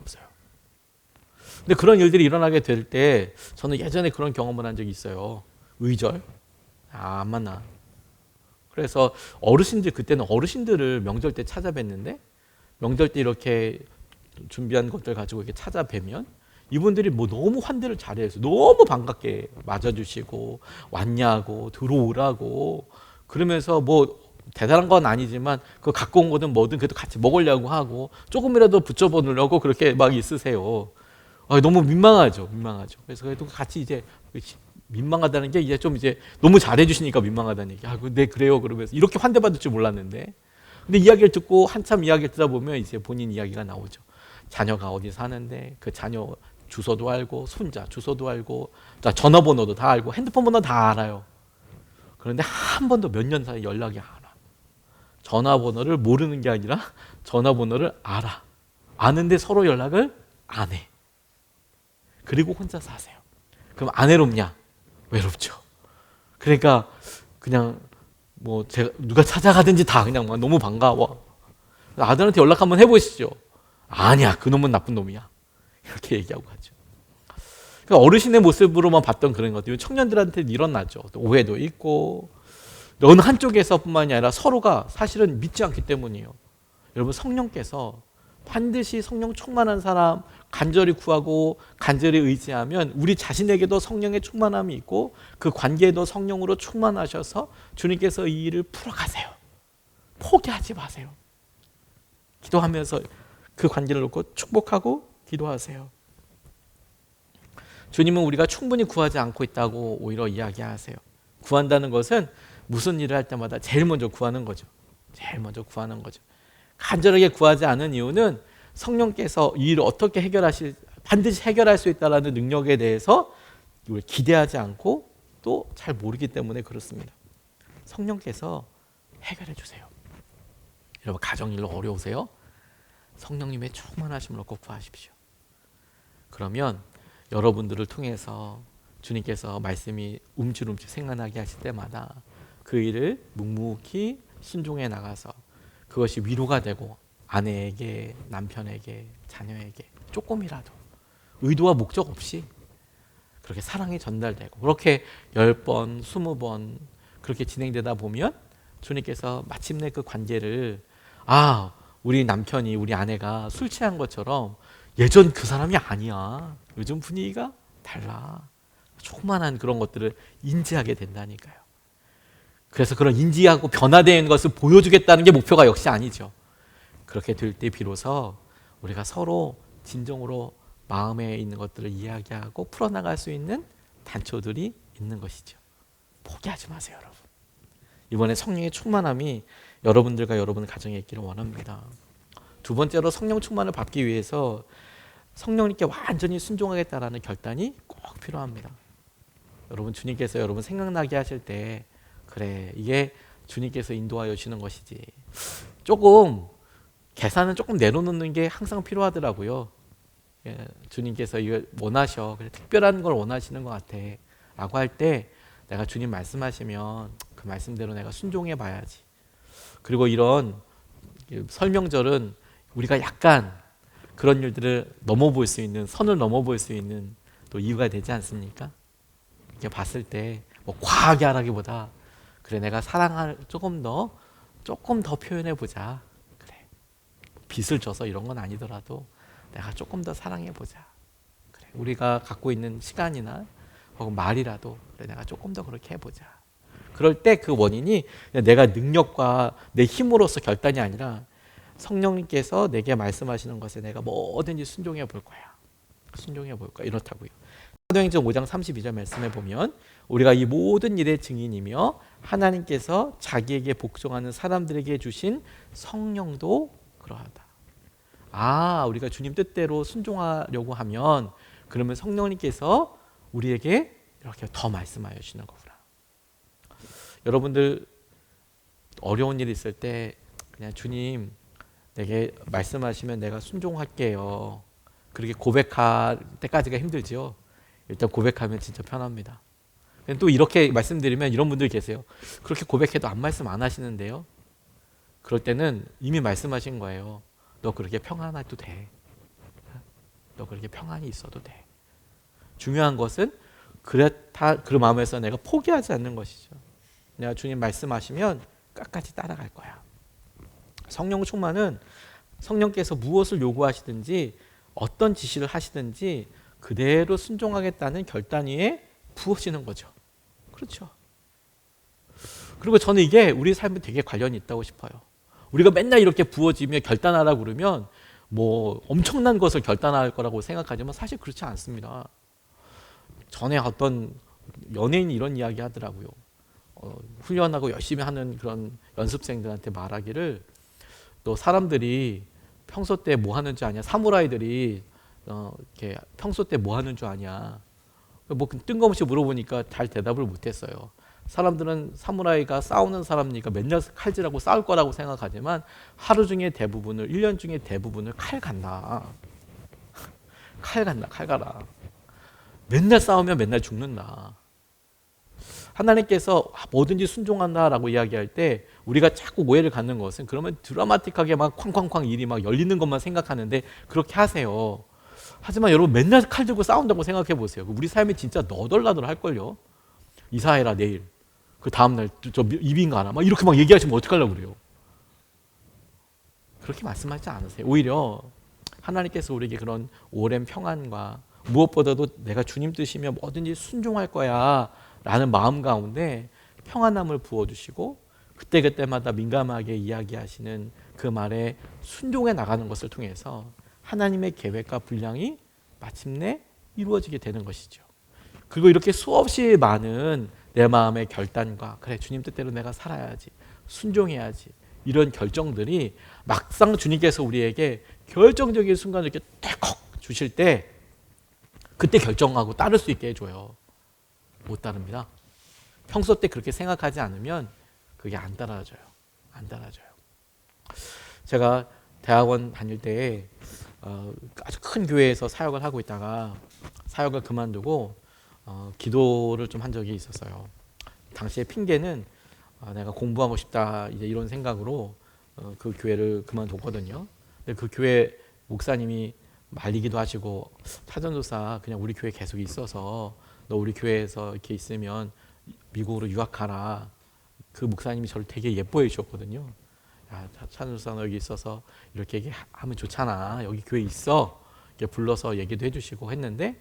Speaker 1: 근데 그런 일들이 일어나게 될 때 저는 예전에 그런 경험을 한 적이 있어요. 의절. 안 만나. 그래서 그때는 어르신들을 명절 때 찾아뵀는데, 명절 때 이렇게 준비한 것들 가지고 이렇게 찾아뵈면 이분들이 너무 환대를 잘해서 너무 반갑게 맞아주시고 왔냐고 들어오라고 그러면서 대단한 건 아니지만 그 갖고 온 거든 뭐든 그래도 같이 먹으려고 하고 조금이라도 붙여보려고 그렇게 막 있으세요. 너무 민망하죠. 그래서 그래도 같이 이제 민망하다는 게 이제 너무 잘해주시니까 민망하다는 얘기. 네 그래요. 그러면서 이렇게 환대받을 줄 몰랐는데, 근데 이야기를 듣고 한참 이야기를 듣다 보면 이제 본인 이야기가 나오죠. 자녀가 어디 사는데 그 자녀 주소도 알고 손자 주소도 알고 자, 전화번호도 다 알고 핸드폰 번호 다 알아요. 그런데 한 번도 몇 년 사이 연락이 안 와. 전화번호를 모르는 게 아니라 전화번호를 알아. 아는데 서로 연락을 안 해. 그리고 혼자 사세요. 그럼 안 외롭냐? 외롭죠. 그러니까 그냥 뭐 제가 누가 찾아가든지 다 그냥 막 너무 반가워. 아들한테 연락 한번 해보시죠. 아니야, 그놈은 나쁜 놈이야. 이렇게 얘기하고 가죠. 그러니까 어르신의 모습으로만 봤던 그런 것들, 청년들한테는 일어나죠. 오해도 있고, 어느 한쪽에서뿐만이 아니라 서로가 사실은 믿지 않기 때문이에요. 여러분, 성령께서 반드시 성령 충만한 사람 간절히 구하고 간절히 의지하면 우리 자신에게도 성령의 충만함이 있고 그 관계에도 성령으로 충만하셔서 주님께서 이 일을 풀어가세요. 포기하지 마세요. 기도하면서 그 관계를 놓고 축복하고 기도하세요. 주님은 우리가 충분히 구하지 않고 있다고 오히려 이야기하세요. 구한다는 것은 무슨 일을 할 때마다 제일 먼저 구하는 거죠. 제일 먼저 구하는 거죠. 간절하게 구하지 않은 이유는 성령께서 이 일을 어떻게 반드시 해결할 수 있다는 능력에 대해서 이걸 기대하지 않고 또 잘 모르기 때문에 그렇습니다. 성령께서 해결해 주세요. 여러분, 가정일로 어려우세요? 성령님의 충만하심을 얻고 구하십시오. 그러면 여러분들을 통해서 주님께서 말씀이 움찔움찔 생각나게 하실 때마다 그 일을 묵묵히 순종해 나가서 그것이 위로가 되고 아내에게, 남편에게, 자녀에게 조금이라도 의도와 목적 없이 그렇게 사랑이 전달되고 그렇게 10번, 20번 그렇게 진행되다 보면 주님께서 마침내 그 관계를 우리 남편이, 우리 아내가 술 취한 것처럼 예전 그 사람이 아니야. 요즘 분위기가 달라. 조그만한 그런 것들을 인지하게 된다니까요. 그래서 그런 인지하고 변화되는 것을 보여주겠다는 게 목표가 역시 아니죠. 그렇게 될 때 비로소 우리가 서로 진정으로 마음에 있는 것들을 이야기하고 풀어나갈 수 있는 단초들이 있는 것이죠. 포기하지 마세요, 여러분. 이번에 성령의 충만함이 여러분들과 여러분 가정에 있기를 원합니다. 두 번째로 성령 충만을 받기 위해서 성령님께 완전히 순종하겠다라는 결단이 꼭 필요합니다. 여러분, 주님께서 여러분 생각나게 하실 때 그래, 이게 주님께서 인도하여 주시는 것이지. 조금 계산은 조금 내려놓는 게 항상 필요하더라고요. 주님께서 이걸 원하셔. 그래, 특별한 걸 원하시는 것 같아. 라고 할 때 내가 주님 말씀하시면 그 말씀대로 내가 순종해 봐야지. 그리고 이런 설명절은 우리가 약간 그런 일들을 넘어볼 수 있는, 선을 넘어볼 수 있는 또 이유가 되지 않습니까? 이렇게 봤을 때 뭐 과하게 하라기보다 그래, 내가 사랑을 조금 더 표현해 보자. 그래, 빚을 져서 이런 건 아니더라도 내가 조금 더 사랑해 보자. 그래, 우리가 갖고 있는 시간이나 혹은 말이라도 그래, 내가 조금 더 그렇게 해보자. 그럴 때 그 원인이 내가 능력과 내 힘으로서 결단이 아니라 성령님께서 내게 말씀하시는 것에 내가 뭐든지 순종해 볼 거야. 순종해 볼 거야. 이렇다고요. 사도행전 5장 32절 말씀해 보면 우리가 이 모든 일의 증인이며 하나님께서 자기에게 복종하는 사람들에게 주신 성령도 그러하다. 우리가 주님 뜻대로 순종하려고 하면 그러면 성령님께서 우리에게 이렇게 더 말씀하여 주시는 거구나. 여러분들 어려운 일이 있을 때 그냥 주님 내게 말씀하시면 내가 순종할게요. 그렇게 고백할 때까지가 힘들죠. 일단 고백하면 진짜 편합니다. 또 이렇게 말씀드리면 이런 분들 계세요. 그렇게 고백해도 말씀 안 하시는데요. 그럴 때는 이미 말씀하신 거예요. 너 그렇게 평안해도 돼. 너 그렇게 평안히 있어도 돼. 중요한 것은 그렇다 그 마음에서 내가 포기하지 않는 것이죠. 내가 주님 말씀하시면 끝까지 따라갈 거야. 성령 충만은 성령께서 무엇을 요구하시든지 어떤 지시를 하시든지 그대로 순종하겠다는 결단 위에 부어지는 거죠. 그렇죠. 그리고 저는 이게 우리 삶에 되게 관련이 있다고 싶어요. 우리가 맨날 이렇게 부어지며 결단하라고 그러면 뭐 엄청난 것을 결단할 거라고 생각하지만 사실 그렇지 않습니다. 전에 어떤 연예인이 이런 이야기 하더라고요. 훈련하고 열심히 하는 그런 연습생들한테 말하기를 또 사람들이 평소 때 뭐 하는지 아냐? 사무라이들이 이렇게 평소 때 뭐 하는 줄 아냐. 뭐 뜬금없이 물어보니까 잘 대답을 못했어요. 사람들은 사무라이가 싸우는 사람이니까 맨날 칼질하고 싸울 거라고 생각하지만 하루 중에 대부분을 1년 중에 대부분을 칼 간다. 칼 간다. 칼 가라. 맨날 싸우면 맨날 죽는다. 하나님께서 뭐든지 순종한다라고 이야기할 때 우리가 자꾸 오해를 갖는 것은 그러면 드라마틱하게 막 쾅쾅쾅 일이 막 열리는 것만 생각하는데 그렇게 하세요. 하지만 여러분 맨날 칼 들고 싸운다고 생각해 보세요. 우리 삶이 진짜 너덜나덜 할걸요. 이사해라 내일. 그 다음날 저 이빈 가라. 막 이렇게 막 얘기하시면 어떡하려고 그래요. 그렇게 말씀하지 않으세요. 오히려 하나님께서 우리에게 그런 오랜 평안과 무엇보다도 내가 주님 뜻이면 뭐든지 순종할 거야 라는 마음 가운데 평안함을 부어주시고 그때그때마다 민감하게 이야기하시는 그 말에 순종해 나가는 것을 통해서 하나님의 계획과 분량이 마침내 이루어지게 되는 것이죠. 그리고 이렇게 수없이 많은 내 마음의 결단과 그래 주님 뜻대로 내가 살아야지 순종해야지 이런 결정들이 막상 주님께서 우리에게 결정적인 순간을 이렇게 떼컥 주실 때 그때 결정하고 따를 수 있게 해줘요. 못 따릅니다. 평소 때 그렇게 생각하지 않으면 그게 안 따라져요. 안 따라져요. 제가 대학원 다닐 때 아주 큰 교회에서 사역을 하고 있다가 사역을 그만두고 기도를 좀 한 적이 있었어요. 당시에 핑계는 내가 공부하고 싶다 이제 이런 생각으로 그 교회를 그만뒀거든요. 근데 그 교회 목사님이 말리기도 하시고 사전도사 그냥 우리 교회 계속 있어서 너 우리 교회에서 이렇게 있으면 미국으로 유학하라. 그 목사님이 저를 되게 예뻐해 주셨거든요. 야, 사전도사 너 여기 있어서 이렇게 얘기하면 좋잖아. 여기 교회 있어. 이렇게 불러서 얘기도 해주시고 했는데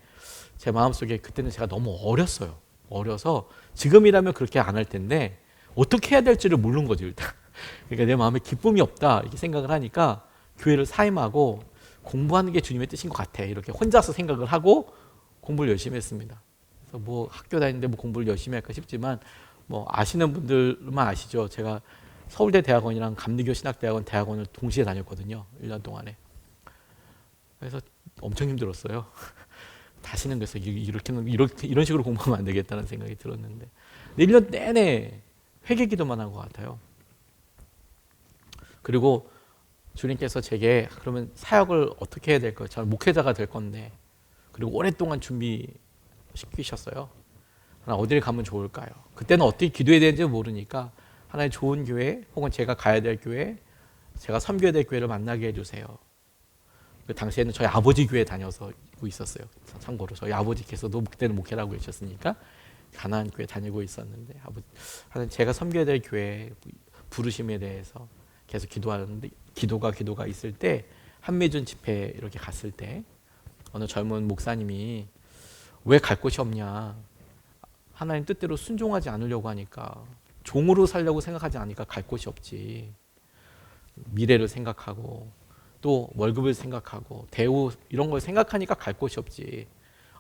Speaker 1: 제 마음속에 그때는 제가 너무 어렸어요. 어려서 지금이라면 그렇게 안 할 텐데 어떻게 해야 될지를 모르는 거죠 일단. 그러니까 내 마음에 기쁨이 없다 이렇게 생각을 하니까 교회를 사임하고 공부하는 게 주님의 뜻인 것 같아 이렇게 혼자서 생각을 하고 공부를 열심히 했습니다. 그래서 뭐 학교 다니는데 뭐 공부를 열심히 할까 싶지만 뭐 아시는 분들만 아시죠. 제가 서울대 대학원이랑 감리교 신학대학원 대학원을 동시에 다녔거든요. 1년 동안에. 그래서 엄청 힘들었어요. 다시는 그래서 이렇게 이런 식으로 공부하면 안 되겠다는 생각이 들었는데 1년 내내 회개기도만 한 것 같아요. 그리고 주님께서 제게 그러면 사역을 어떻게 해야 될까요? 저는 목회자가 될 건데 그리고 오랫동안 준비시키셨어요. 어디를 가면 좋을까요? 그때는 어떻게 기도해야 되는지 모르니까 하나의 좋은 교회 혹은 제가 가야 될 교회 제가 섬겨야 될 교회를 만나게 해주세요. 그 당시에는 저희 아버지 교회 다녀서 있었어요. 참고로 저희 아버지께서도 그때는 목회라고 계셨으니까 가나안 교회 다니고 있었는데 제가 섬겨야 될 교회 부르심에 대해서 계속 기도하는데 기도가 있을 때 한미준 집회 이렇게 갔을 때 어느 젊은 목사님이 왜 갈 곳이 없냐 하나님 뜻대로 순종하지 않으려고 하니까 종으로 살려고 생각하지 않으니까 갈 곳이 없지. 미래를 생각하고 또 월급을 생각하고 대우 이런 걸 생각하니까 갈 곳이 없지.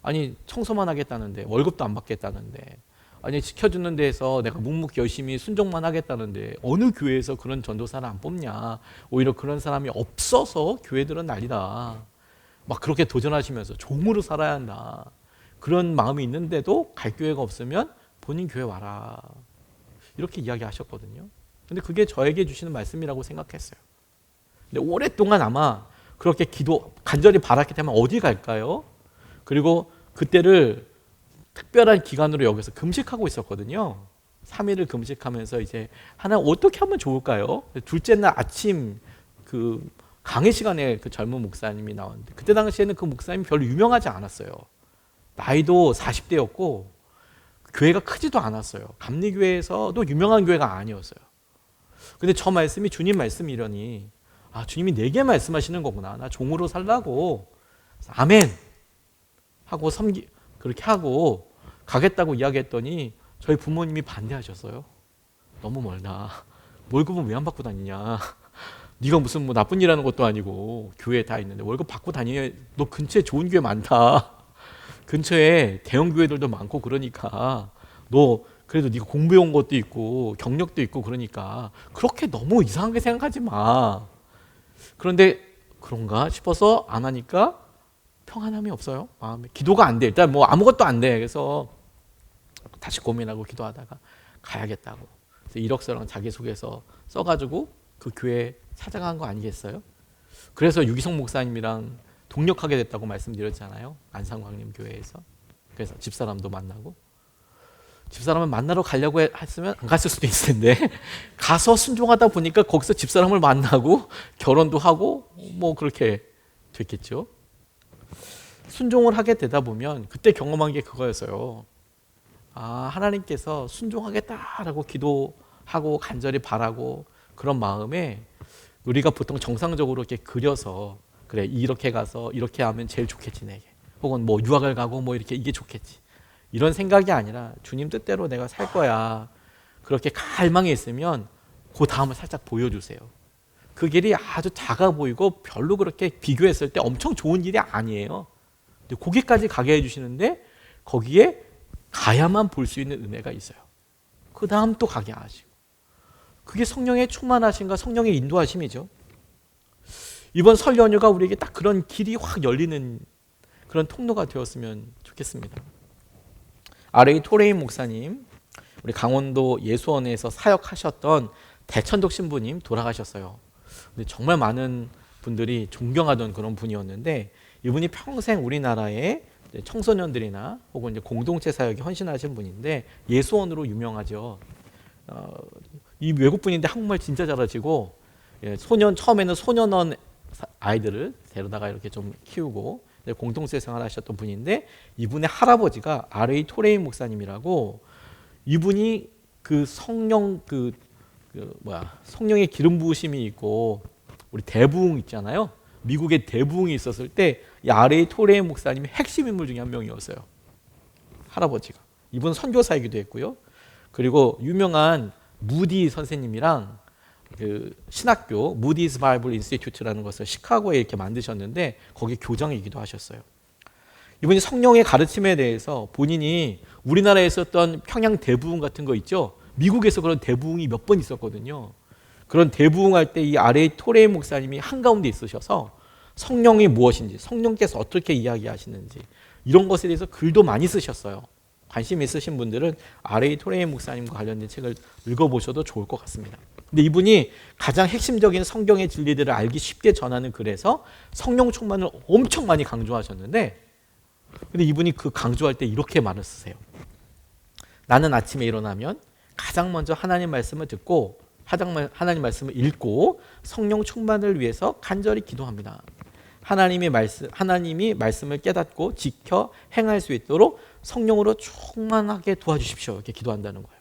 Speaker 1: 아니 청소만 하겠다는데 월급도 안 받겠다는데 아니 지켜주는 데에서 내가 묵묵히 열심히 순종만 하겠다는데 어느 교회에서 그런 전도사를 안 뽑냐. 오히려 그런 사람이 없어서 교회들은 난리다. 막 그렇게 도전하시면서 종으로 살아야 한다. 그런 마음이 있는데도 갈 교회가 없으면 본인 교회 와라. 이렇게 이야기하셨거든요. 근데 그게 저에게 주시는 말씀이라고 생각했어요. 근데 오랫동안 아마 그렇게 간절히 바랐기 때문에 어디 갈까요? 그리고 그때를 특별한 기간으로 여기서 금식하고 있었거든요. 3일을 금식하면서 이제 하나님 어떻게 하면 좋을까요? 둘째 날 아침 그 강의 시간에 그 젊은 목사님이 나왔는데 그때 당시에는 그 목사님이 별로 유명하지 않았어요. 나이도 40대였고 교회가 크지도 않았어요. 감리교회에서도 유명한 교회가 아니었어요. 근데 저 말씀이 주님 말씀이려니 주님이 내게 말씀하시는 거구나. 나 종으로 살라고 아멘 하고 그렇게 하고 가겠다고 이야기했더니 저희 부모님이 반대하셨어요. 너무 멀다. 월급은 왜 안 받고 다니냐. 네가 무슨 뭐 나쁜 일 하는 것도 아니고 교회에 다 있는데 월급 받고 다니냐. 너 근처에 좋은 교회 많다. 근처에 대형 교회들도 많고 그러니까 너 그래도 네가 공부해 온 것도 있고 경력도 있고 그러니까 그렇게 너무 이상하게 생각하지 마. 그런데 그런가 싶어서 안 하니까 평안함이 없어요. 마음에 기도가 안 돼. 일단 뭐 아무것도 안 돼. 그래서 다시 고민하고 기도하다가 가야겠다고. 그래서 이력서랑 자기소개서 써가지고 그 교회 찾아간 거 아니겠어요? 그래서 유기성 목사님이랑 동력하게 됐다고 말씀드렸잖아요. 안산광림 교회에서. 그래서 집사람도 만나고. 집사람을 만나러 가려고 했으면 안 갔을 수도 있을 텐데 가서 순종하다 보니까 거기서 집사람을 만나고 결혼도 하고 뭐 그렇게 됐겠죠. 순종을 하게 되다 보면 그때 경험한 게 그거였어요. 아, 하나님께서 순종하겠다라고 기도하고 간절히 바라고 그런 마음에 우리가 보통 정상적으로 이렇게 그려서 그래 이렇게 가서 이렇게 하면 제일 좋겠지 내게, 혹은 뭐 유학을 가고 뭐 이렇게 이게 좋겠지, 이런 생각이 아니라 주님 뜻대로 내가 살 거야, 그렇게 갈망이 있으면 그 다음을 살짝 보여주세요. 그 길이 아주 작아 보이고 별로 그렇게 비교했을 때 엄청 좋은 길이 아니에요. 근데 거기까지 가게 해주시는데 거기에 가야만 볼 수 있는 은혜가 있어요. 그 다음 또 가게 하시고. 그게 성령의 충만하심과 성령의 인도하심이죠. 이번 설 연휴가 우리에게 딱 그런 길이 확 열리는 그런 통로가 되었으면 좋겠습니다. R.A. 토레인 목사님, 우리 강원도 예수원에서 사역하셨던 대천독 신부님 돌아가셨어요. 근데 정말 많은 분들이 존경하던 그런 분이었는데 이분이 평생 우리나라의 청소년들이나 혹은 이제 공동체 사역에 헌신하신 분인데 예수원으로 유명하죠. 이 외국분인데 한국말 진짜 잘하시고, 처음에는 소년원 아이들을 데려다가 이렇게 좀 키우고 공동체 생활하셨던 분인데 이분의 할아버지가 R.A. 토레인 목사님이라고, 이분이 그 성령의 기름 부으심이 있고 우리 대부흥 있잖아요. 미국에 대부흥이 있었을 때 이 R.A. 토레인 목사님이 핵심 인물 중에 한 명이었어요. 할아버지가. 이분 선교사이기도 했고요. 그리고 유명한 무디 선생님이랑 그 신학교 무디스 바이블 인스티튜트라는 것을 시카고에 이렇게 만드셨는데 거기 교장이기도 하셨어요. 이분이 성령의 가르침에 대해서 본인이 우리나라에 있었던 평양 대부흥 같은 거 있죠. 미국에서 그런 대부흥이 몇 번 있었거든요. 그런 대부흥할 때 이 R.A. 토레인 목사님이 한가운데 있으셔서 성령이 무엇인지, 성령께서 어떻게 이야기하시는지 이런 것에 대해서 글도 많이 쓰셨어요. 관심 있으신 분들은 R.A. 토레인 목사님과 관련된 책을 읽어보셔도 좋을 것 같습니다. 근데 이분이 가장 핵심적인 성경의 진리들을 알기 쉽게 전하는 글에서 성령 충만을 엄청 많이 강조하셨는데, 근데 이분이 그 강조할 때 이렇게 말을 쓰세요. 나는 아침에 일어나면 가장 먼저 하나님 말씀을 듣고 하나님 말씀을 읽고 성령 충만을 위해서 간절히 기도합니다. 하나님이 말씀을 깨닫고 지켜 행할 수 있도록 성령으로 충만하게 도와주십시오. 이렇게 기도한다는 거예요.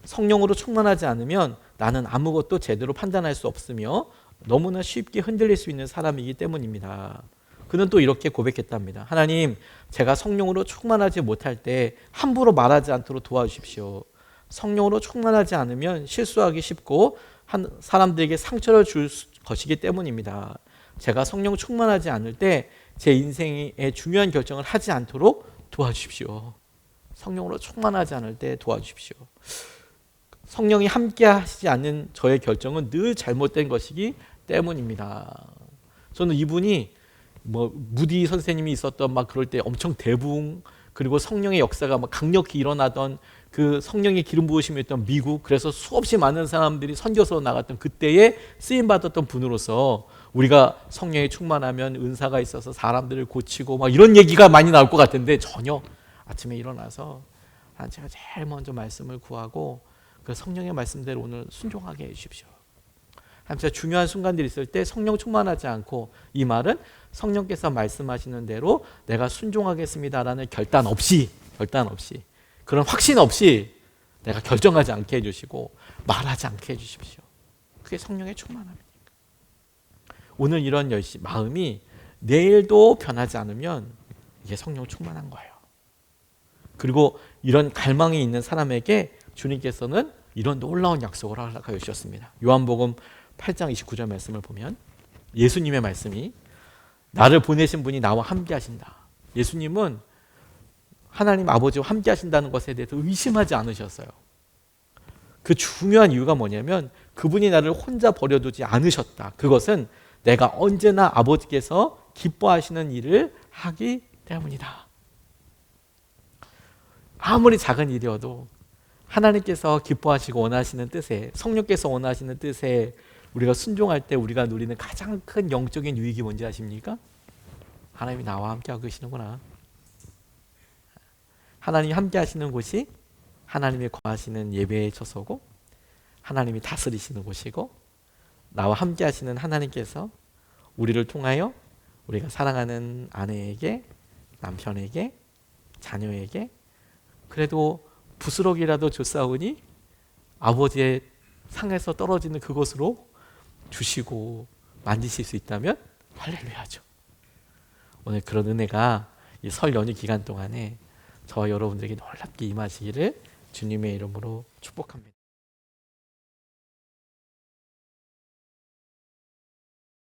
Speaker 1: 성령으로 충만하지 않으면 나는 아무것도 제대로 판단할 수 없으며 너무나 쉽게 흔들릴 수 있는 사람이기 때문입니다. 그는 또 이렇게 고백했답니다. 하나님, 제가 성령으로 충만하지 못할 때 함부로 말하지 않도록 도와주십시오. 성령으로 충만하지 않으면 실수하기 쉽고 사람들에게 상처를 줄 것이기 때문입니다. 제가 성령 충만하지 않을 때 제 인생의 중요한 결정을 하지 않도록 도와주십시오. 성령으로 충만하지 않을 때 도와주십시오. 성령이 함께 하시지 않는 저의 결정은 늘 잘못된 것이기 때문입니다. 저는 이분이 무디 선생님이 있었던 막 그럴 때 엄청 대부흥, 그리고 성령의 역사가 막 강력히 일어나던 그 성령의 기름 부으심이었던 미국, 그래서 수없이 많은 사람들이 선교사로 나갔던 그때에 쓰임 받았던 분으로서 우리가 성령에 충만하면 은사가 있어서 사람들을 고치고 막 이런 얘기가 많이 나올 것 같은데 전혀. 아침에 일어나서 제가 제일 먼저 말씀을 구하고 그 성령의 말씀대로 오늘 순종하게 해주십시오. 진짜 중요한 순간들이 있을 때 성령 충만하지 않고, 이 말은 성령께서 말씀하시는 대로 내가 순종하겠습니다라는 결단 없이 그런 확신 없이 내가 결정하지 않게 해주시고 말하지 않게 해주십시오. 그게 성령의 충만함입니다. 오늘 이런 마음이 내일도 변하지 않으면 이게 성령 충만한 거예요. 그리고 이런 갈망이 있는 사람에게 주님께서는 이런 놀라운 약속을 허락하여 주셨습니다. 요한복음 8장 29절 말씀을 보면 예수님의 말씀이, 나를 보내신 분이 나와 함께 하신다. 예수님은 하나님 아버지와 함께 하신다는 것에 대해서 의심하지 않으셨어요. 그 중요한 이유가 뭐냐면 그분이 나를 혼자 버려두지 않으셨다. 그것은 내가 언제나 아버지께서 기뻐하시는 일을 하기 때문이다. 아무리 작은 일이어도 하나님께서 기뻐하시고 원하시는 뜻에, 성령께서 원하시는 뜻에 우리가 순종할 때 우리가 누리는 가장 큰 영적인 유익이 뭔지 아십니까? 하나님이 나와 함께 하고 계시는구나. 하나님이 함께 하시는 곳이 하나님이 거하시는 예배의 처소고, 하나님이 다스리시는 곳이고, 나와 함께 하시는 하나님께서 우리를 통하여 우리가 사랑하는 아내에게, 남편에게, 자녀에게 그래도 부스럭이라도 줬사오니 아버지의 상에서 떨어지는 그것으로 주시고 만지실 수 있다면 할렐루야죠. 오늘 그런 은혜가 이 설 연휴 기간 동안에 저와 여러분들에게 놀랍게 임하시기를 주님의 이름으로 축복합니다.